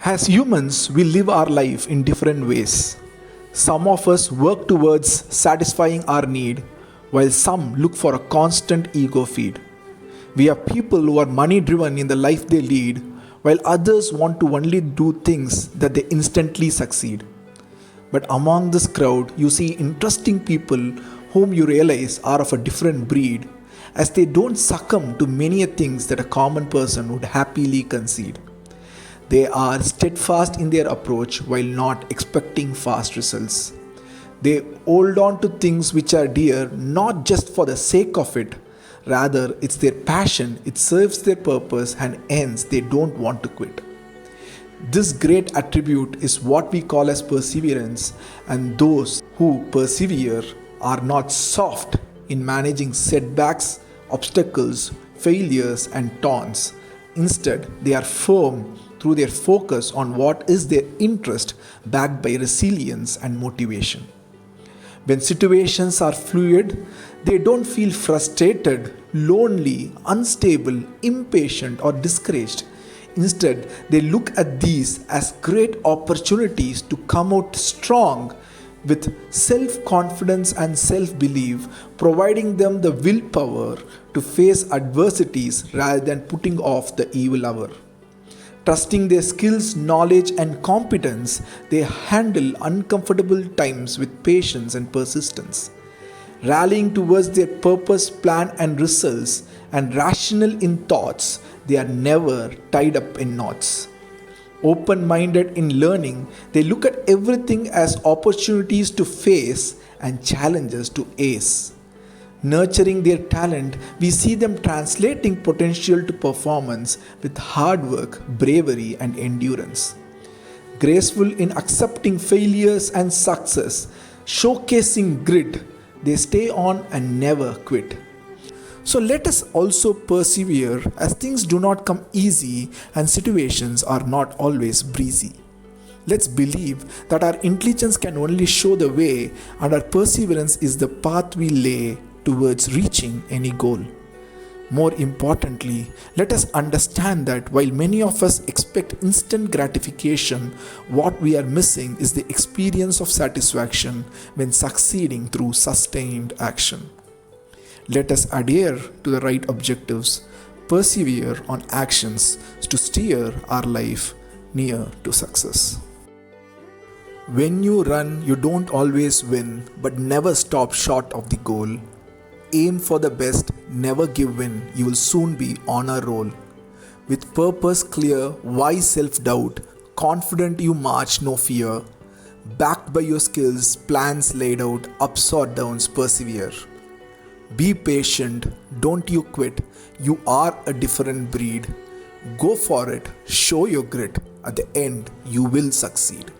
As humans, we live our life in different ways. Some of us work towards satisfying our need, while some look for a constant ego feed. We have people who are money driven in the life they lead, while others want to only do things that they instantly succeed. But among this crowd, you see interesting people whom you realize are of a different breed, as they don't succumb to many things that a common person would happily concede. They are steadfast in their approach while not expecting fast results. They hold on to things which are dear not just for the sake of it, rather, it's their passion, it serves their purpose, and hence they don't want to quit. This great attribute is what we call as perseverance, and those who persevere are not soft in managing setbacks, obstacles, failures, and taunts. Instead, they are firm through their focus on what is their interest, backed by resilience and motivation. When situations are fluid, they don't feel frustrated, lonely, unstable, impatient, or discouraged. Instead, they look at these as great opportunities to come out strong with self-confidence and self-belief, providing them the willpower to face adversities rather than putting off the evil hour. Trusting their skills, knowledge, and competence, they handle uncomfortable times with patience and persistence. Rallying towards their purpose, plan, and results, and rational in thoughts, they are never tied up in knots. Open minded in learning, they look at everything as opportunities to face and challenges to ace. Nurturing their talent, we see them translating potential to performance with hard work, bravery, and endurance. Graceful in accepting failures and success, showcasing grit, they stay on and never quit. So let us also persevere, as things do not come easy and situations are not always breezy. Let's believe that our intelligence can only show the way, and our perseverance is the path we lay towards reaching any goal. More importantly, let us understand that while many of us expect instant gratification, what we are missing is the experience of satisfaction when succeeding through sustained action. Let us adhere to the right objectives, persevere on actions to steer our life near to success. When you run, you don't always win, but never stop short of the goal. Aim for the best, never give in, you will soon be on a roll. With purpose clear, why self-doubt? Confident you march, no fear. Backed by your skills, plans laid out, ups or downs, persevere. Be patient, don't you quit, you are a different breed. Go for it, show your grit, at the end you will succeed.